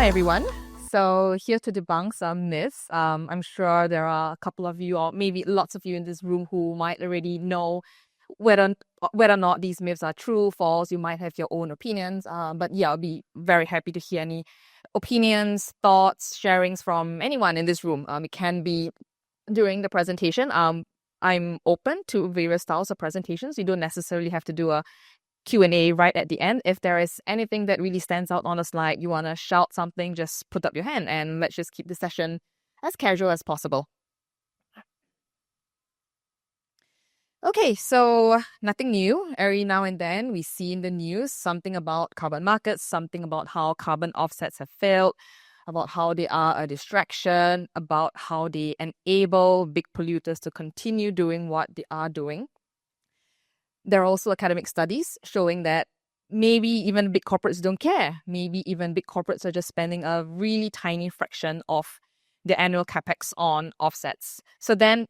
Hi, everyone. So, here to debunk some myths. I'm sure there are a couple of you, or maybe lots of you in this room, who might already know whether whether or not these myths are true, false. You might have your own opinions. But yeah, I'll be very happy to hear any opinions, thoughts, sharings from anyone in this room. It can be during the presentation. I'm open to various styles of presentations. You don't necessarily have to do a Q&A right at the end. If there is anything that really stands out on a slide, you want to shout something, just put up your hand and let's just keep the session as casual as possible. Okay, so nothing new. Every now and then we see in the news something about carbon markets, something about how carbon offsets have failed, about how they are a distraction, about how they enable big polluters to continue doing what they are doing. There are also academic studies showing that maybe even big corporates don't care. Maybe even big corporates are just spending a really tiny fraction of the annual capex on offsets. So then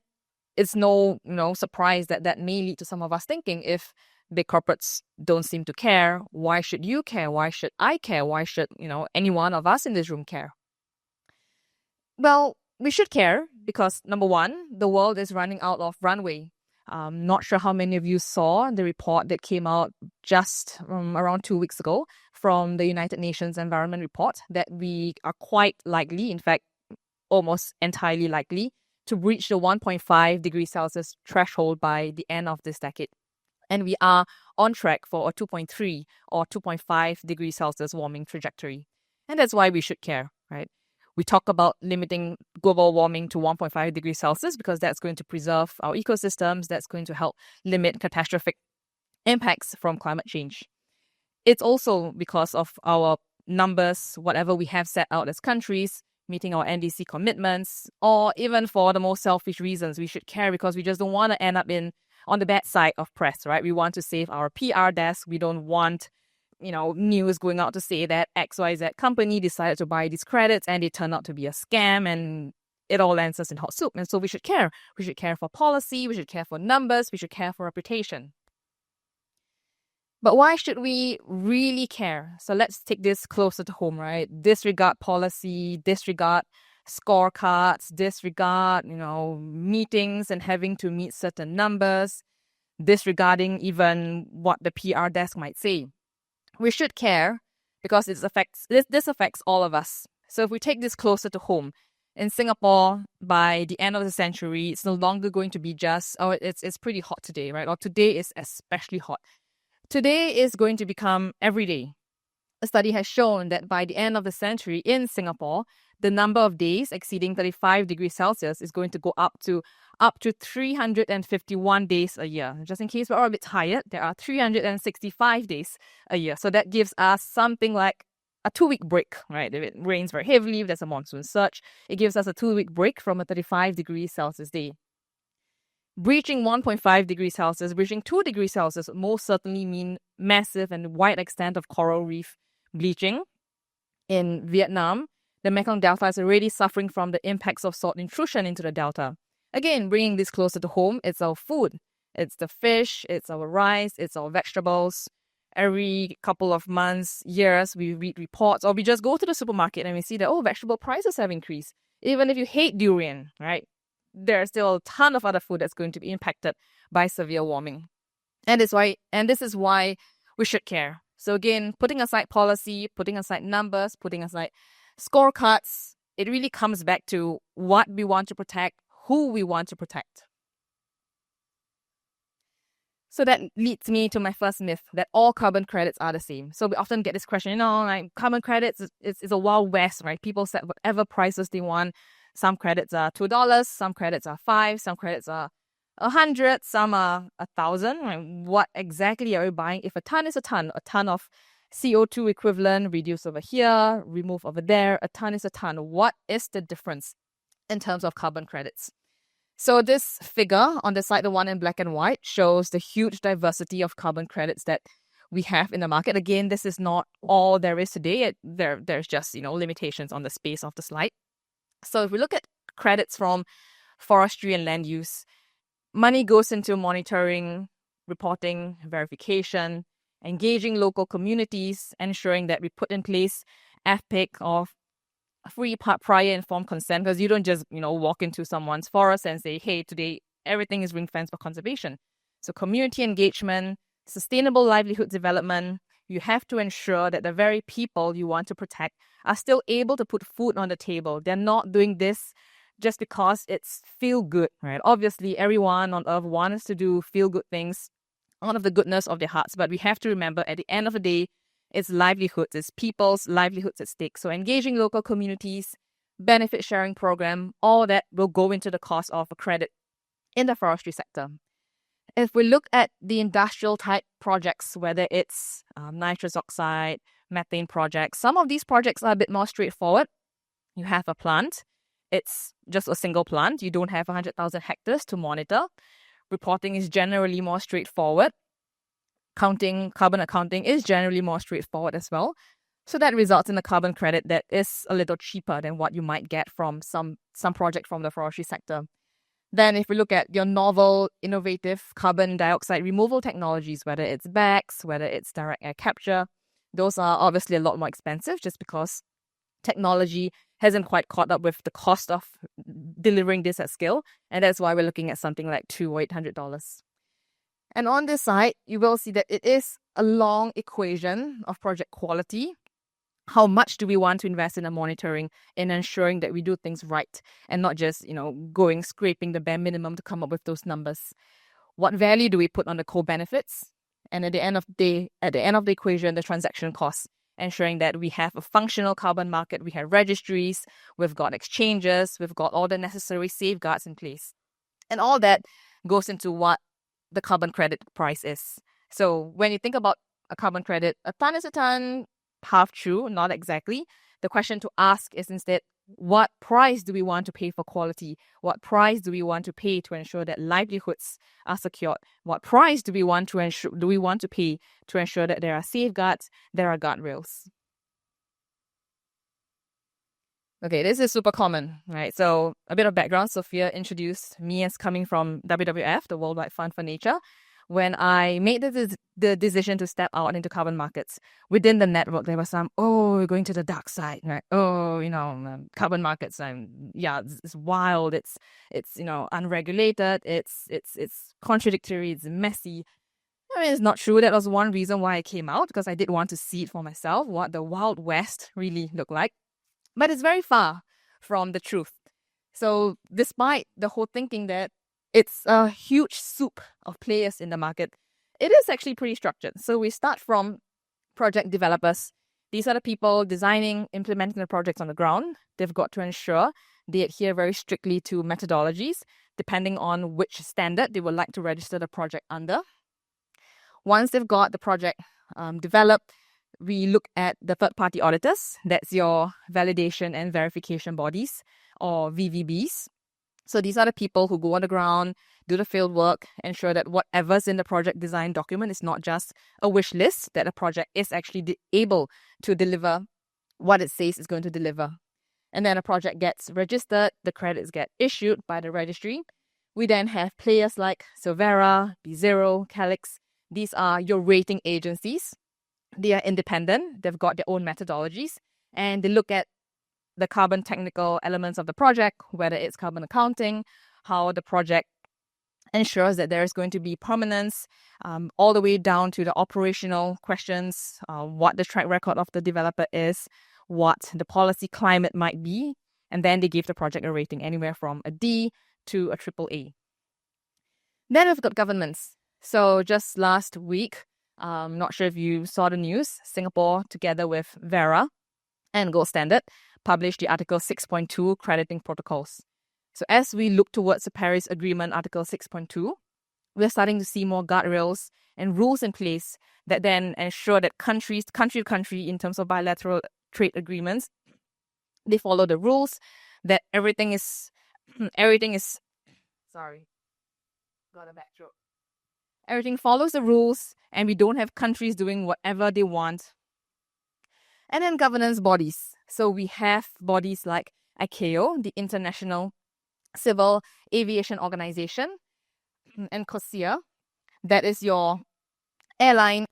it's no surprise that that may lead to some of us thinking, if big corporates don't seem to care, why should you care? Why should I care? Why should any one of us in this room care? Well, we should care because, number one, the world is running out of runway. Not sure how many of you saw the report that came out just around 2 weeks ago from the United Nations Environment Report, that we are quite likely, in fact, almost entirely likely, to reach the 1.5 degrees Celsius threshold by the end of this decade. And we are on track for a 2.3 or 2.5 degrees Celsius warming trajectory. And that's why we should care, right? We talk about limiting global warming to 1.5 degrees Celsius because that's going to preserve our ecosystems, that's going to help limit catastrophic impacts from climate change. It's also because of our numbers, whatever we have set out as countries, meeting our NDC commitments, or even for the most selfish reasons, we should care because we just don't want to end up on the bad side of press, right? We want to save our PR desk. We don't want news going out to say that XYZ company decided to buy these credits and they turned out to be a scam and it all lands us in hot soup. And so we should care. We should care for policy. We should care for numbers. We should care for reputation. But why should we really care? So let's take this closer to home, right? Disregard policy, disregard scorecards, disregard, meetings and having to meet certain numbers, disregarding even what the PR desk might say. We should care because this affects all of us. So if we take this closer to home, in Singapore, by the end of the century, it's no longer going to be just, it's pretty hot today, right? Or today is especially hot. Today is going to become every day. A study has shown that by the end of the century in Singapore, the number of days exceeding 35 degrees Celsius is going to go up to 351 days a year. Just in case we're all a bit tired, there are 365 days a year. So that gives us something like a 2-week break, right? If it rains very heavily, if there's a monsoon surge, it gives us a 2-week break from a 35 degrees Celsius day. Breaching 1.5 degrees Celsius, breaching 2 degrees Celsius would most certainly mean massive and wide extent of coral reef bleaching. In Vietnam, the Mekong Delta is already suffering from the impacts of salt intrusion into the delta. Again, bringing this closer to home, it's our food. It's the fish, it's our rice, it's our vegetables. Every couple of months, years, we read reports or we just go to the supermarket and we see that, vegetable prices have increased. Even if you hate durian, right? There's still a ton of other food that's going to be impacted by severe warming. And this is why we should care. So again, putting aside policy, putting aside numbers, putting aside scorecards, it really comes back to what we want to protect, who we want to protect. So that leads me to my first myth, that all carbon credits are the same. So we often get this question, like carbon credits is a wild west, right? People set whatever prices they want. Some credits are $2, some credits are $5, some credits are 100, some are 1,000. Right? What exactly are we buying? If a ton is a ton of CO2 equivalent, reduce over here, remove over there, a ton is a ton. What is the difference in terms of carbon credits? So this figure on the slide, the one in black and white, shows the huge diversity of carbon credits that we have in the market. Again, this is not all there is today. There's just, limitations on the space of the slide. So if we look at credits from forestry and land use, money goes into monitoring, reporting, verification, engaging local communities, ensuring that we put in place FPIC or prior informed consent, because you don't just, walk into someone's forest and say, hey, today everything is ring fenced for conservation. So community engagement, sustainable livelihood development, you have to ensure that the very people you want to protect are still able to put food on the table. They're not doing this just because it's feel good, right? Obviously, everyone on earth wants to do feel good things out of the goodness of their hearts. But we have to remember at the end of the day, it's livelihoods, it's people's livelihoods at stake. So engaging local communities, benefit sharing program, all that will go into the cost of a credit in the forestry sector. If we look at the industrial type projects, whether it's nitrous oxide, methane projects, some of these projects are a bit more straightforward. You have a plant. It's just a single plant. You don't have 100,000 hectares to monitor. Reporting is generally more straightforward. Carbon accounting is generally more straightforward as well. So that results in a carbon credit that is a little cheaper than what you might get from some project from the forestry sector. Then if we look at your novel, innovative carbon dioxide removal technologies, whether it's bags, whether it's direct air capture, those are obviously a lot more expensive just because technology hasn't quite caught up with the cost of delivering this at scale. And that's why we're looking at something like $200 or $800. And on this side, you will see that it is a long equation of project quality. How much do we want to invest in the monitoring and ensuring that we do things right and not just, scraping the bare minimum to come up with those numbers? What value do we put on the co-benefits? And at the end of the equation, the transaction costs, ensuring that we have a functional carbon market, we have registries, we've got exchanges, we've got all the necessary safeguards in place. And all that goes into what the carbon credit price is. So when you think about a carbon credit, a ton is a ton, half true, not exactly. The question to ask is instead, what price do we want to pay for quality? What price do we want to pay to ensure that livelihoods are secured? What price do we want to pay to ensure that there are safeguards, there are guardrails? Okay, this is super common, right? So a bit of background. Sophia introduced me as coming from WWF, the Worldwide Fund for Nature. When I made the decision to step out into carbon markets, within the network, there was some, we're going to the dark side, right? Carbon markets, it's wild, it's unregulated, it's contradictory, it's messy. I mean, it's not true. That was one reason why I came out, because I did want to see it for myself, what the Wild West really looked like. But it's very far from the truth. So despite the whole thinking that it's a huge soup of players in the market, it is actually pretty structured. So we start from project developers. These are the people designing, implementing the projects on the ground. They've got to ensure they adhere very strictly to methodologies, depending on which standard they would like to register the project under. Once they've got the project developed, we look at the third-party auditors. That's your validation and verification bodies, or VVBs. So these are the people who go on the ground, do the field work, ensure that whatever's in the project design document is not just a wish list, that a project is actually able to deliver what it says it's going to deliver. And then a project gets registered, the credits get issued by the registry. We then have players like Silvera, B0, Calix. These are your rating agencies. They are independent, they've got their own methodologies, and they look at the carbon technical elements of the project, whether it's carbon accounting, how the project ensures that there is going to be permanence, all the way down to the operational questions, what the track record of the developer is, what the policy climate might be, and then they give the project a rating anywhere from a D to a AAA. Then we've got governments. So just last week, not sure if you saw the news, Singapore, together with Vera and Gold Standard, published the Article 6.2 crediting protocols. So as we look towards the Paris Agreement, Article 6.2, we're starting to see more guardrails and rules in place that then ensure that country to country, in terms of bilateral trade agreements, they follow the rules, that everything is, everything follows the rules, and we don't have countries doing whatever they want. And then governance bodies. So we have bodies like ICAO, the International Civil Aviation Organization, and COSIA, that is your airline.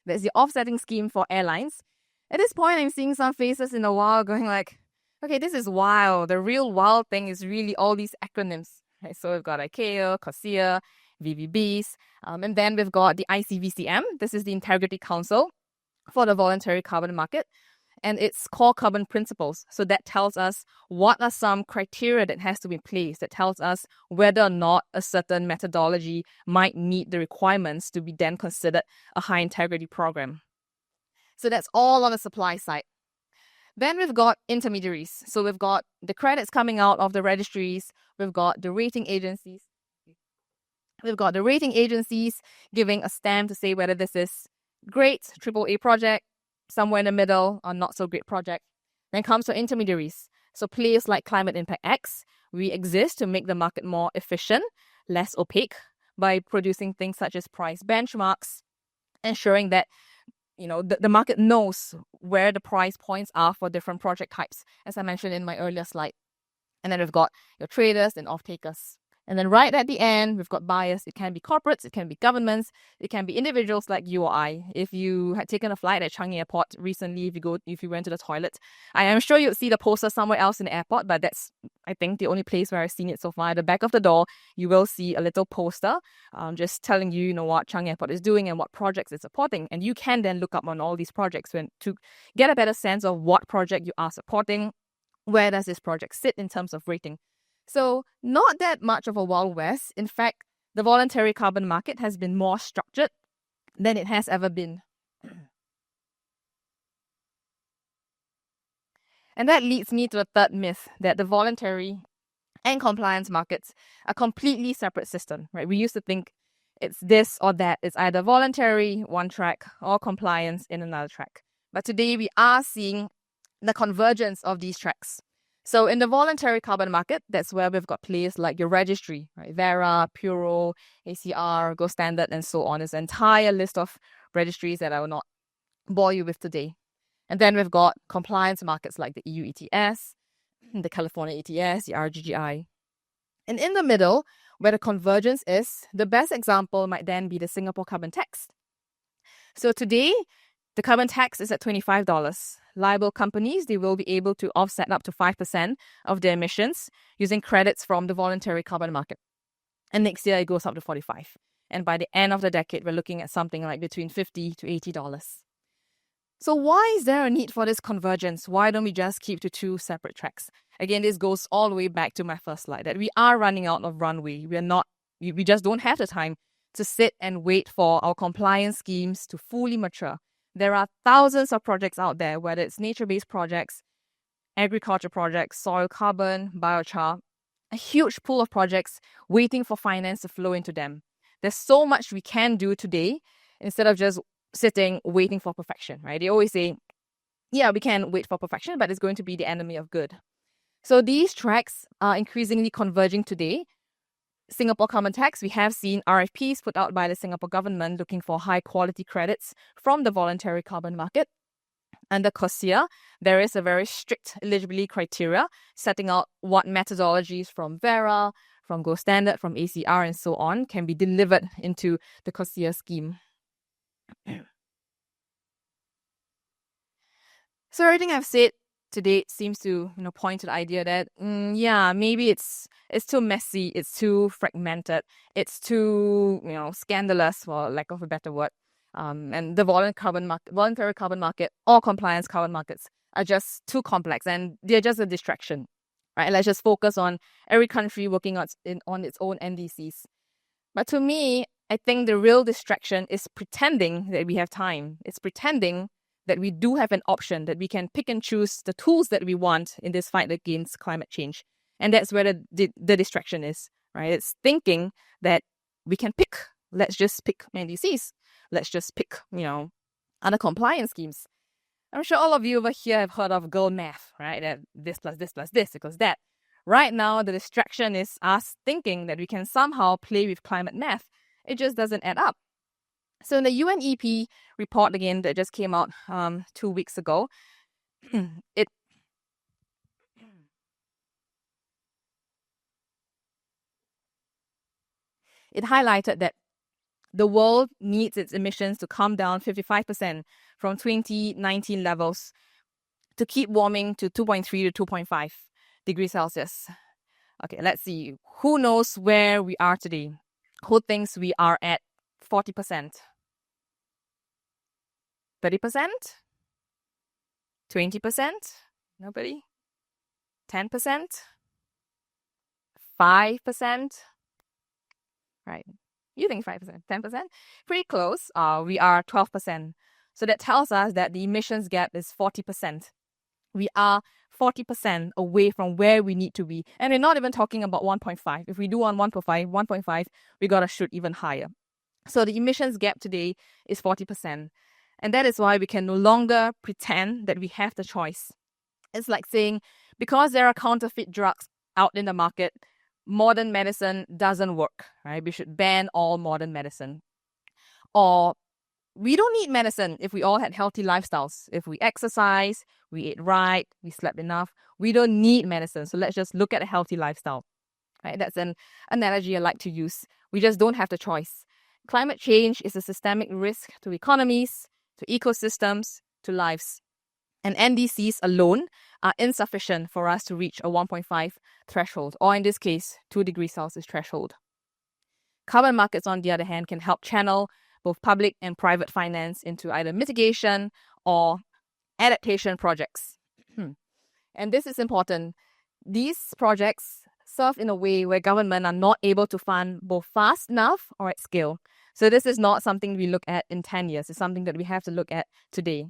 That's the offsetting scheme for airlines. At this point, I'm seeing some faces in the wild going like, okay, this is wild. The real wild thing is really all these acronyms. Right? So we've got ICAO, COSIA, VVBs, and then we've got the ICVCM. This is the Integrity Council for the Voluntary Carbon Market, and its core carbon principles. So that tells us what are some criteria that has to be placed, that tells us whether or not a certain methodology might meet the requirements to be then considered a high integrity program. So that's all on the supply side. Then we've got intermediaries. So we've got the credits coming out of the registries. We've got the rating agencies. We've got the rating agencies giving a stamp to say whether this is great, AAA project, somewhere in the middle, or not so great project. Then comes to intermediaries. So players like Climate Impact X, we exist to make the market more efficient, less opaque, by producing things such as price benchmarks, ensuring that the market knows where the price points are for different project types, as I mentioned in my earlier slide. And then we've got your traders and off-takers. And then right at the end, we've got buyers. It can be corporates, it can be governments, it can be individuals like you or I. If you had taken a flight at Changi Airport recently, if you went to the toilet, I am sure you'd see the poster somewhere else in the airport, but that's, I think, the only place where I've seen it so far. At the back of the door, you will see a little poster just telling you, what Changi Airport is doing and what projects it's supporting. And you can then look up on all these projects to get a better sense of what project you are supporting. Where does this project sit in terms of rating? So not that much of a Wild West. In fact, the voluntary carbon market has been more structured than it has ever been. And that leads me to a third myth, that the voluntary and compliance markets are completely separate systems, right? We used to think it's this or that. It's either voluntary, one track, or compliance in another track. But today we are seeing the convergence of these tracks. So in the voluntary carbon market, that's where we've got players like your registry, right? Verra, Puro, ACR, Go Standard, and so on. This entire list of registries that I will not bore you with today. And then we've got compliance markets like the EU ETS, the California ETS, the RGGI. And in the middle, where the convergence is, the best example might then be the Singapore carbon tax. So today, the carbon tax is at $25. Liable companies, they will be able to offset up to 5% of their emissions using credits from the voluntary carbon market. And next year, it goes up to $45. And by the end of the decade, we're looking at something like between $50 to $80. So why is there a need for this convergence? Why don't we just keep to two separate tracks? Again, this goes all the way back to my first slide, that we are running out of runway. We just don't have the time to sit and wait for our compliance schemes to fully mature. There are thousands of projects out there, whether it's nature-based projects, agriculture projects, soil carbon, biochar, a huge pool of projects waiting for finance to flow into them. There's so much we can do today instead of just sitting waiting for perfection, right? They always say, yeah, we can wait for perfection, but it's going to be the enemy of good. So these tracks are increasingly converging today. Singapore Carbon Tax, we have seen RFPs put out by the Singapore government looking for high quality credits from the voluntary carbon market. Under COSIA, there is a very strict eligibility criteria setting out what methodologies from Verra, from Go Standard, from ACR, and so on can be delivered into the COSIA scheme. So everything I've said to date seems to point to the idea that maybe it's too messy, it's too fragmented, it's too scandalous, for lack of a better word. And the voluntary carbon market or compliance carbon markets are just too complex and they're just a distraction, right? Let's just focus on every country working on its own NDCs. But to me, I think the real distraction is pretending that we have time. It's pretending that we do have an option, that we can pick and choose the tools that we want in this fight against climate change. And that's where the distraction is, right? It's thinking that we can pick. Let's just pick NDCs. Let's just pick, other compliance schemes. I'm sure all of you over here have heard of girl math, right? That this plus this plus this equals that. Right now, the distraction is us thinking that we can somehow play with climate math. It just doesn't add up. So in the UNEP report, again, that just came out 2 weeks ago, it highlighted that The world needs its emissions to come down 55% from 2019 levels to keep warming to 2.3 to 2.5 degrees Celsius. Okay, let's see. Who knows where we are today? Who thinks we are at 40%? 30%? 20%? Nobody? 10%? 5%? Right. You think 5%, 10%? Pretty close. We are 12%. So that tells us that the emissions gap is 40%. We are 40% away from where we need to be. And we're not even talking about 1.5. If we do on 1.5, we got to shoot even higher. So the emissions gap today is 40%. And that is why we can no longer pretend that we have the choice. It's like saying, because there are counterfeit drugs out in the market, modern medicine doesn't work, right? We should ban all modern medicine. Or we don't need medicine if we all had healthy lifestyles. If we exercise, we ate right, we slept enough, we don't need medicine. So let's just look at a healthy lifestyle. Right? That's an analogy I like to use. We just don't have the choice. Climate change is a systemic risk to economies, to ecosystems, to lives. And NDCs alone are insufficient for us to reach a 1.5 threshold, or in this case, 2 degrees Celsius threshold. Carbon markets, on the other hand, can help channel both public and private finance into either mitigation or adaptation projects. And this is important. These projects serve in a way where government are not able to fund both fast enough or at scale. So this is not something we look at in 10 years. It's something that we have to look at today.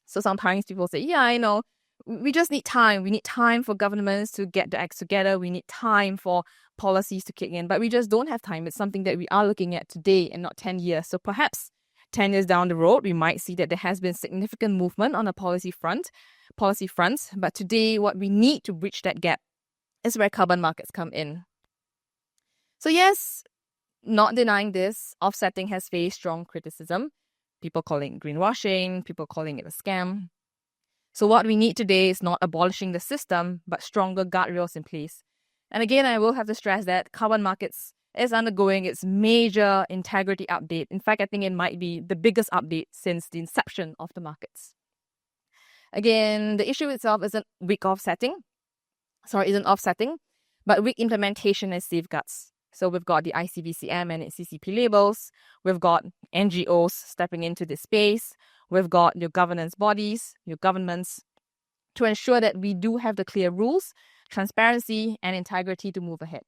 So sometimes people say, yeah, I know, we just need time. We need time for governments to get their acts together. We need time for policies to kick in, but we just don't have time. It's something that we are looking at today and not 10 years. So perhaps 10 years down the road, we might see that there has been significant movement on the policy fronts. But today, what we need to bridge that gap is where carbon markets come in. So yes, not denying this, offsetting has faced strong criticism. People calling it greenwashing, people calling it a scam. So what we need today is not abolishing the system, but stronger guardrails in place. And again, I will have to stress that carbon markets is undergoing its major integrity update. In fact, I think it might be the biggest update since the inception of the markets. Again, the issue itself isn't offsetting, but weak implementation and safeguards. So we've got the ICBCM and its CCP labels. We've got NGOs stepping into this space. We've got your governance bodies, your governments, to ensure that we do have the clear rules, transparency, and integrity to move ahead.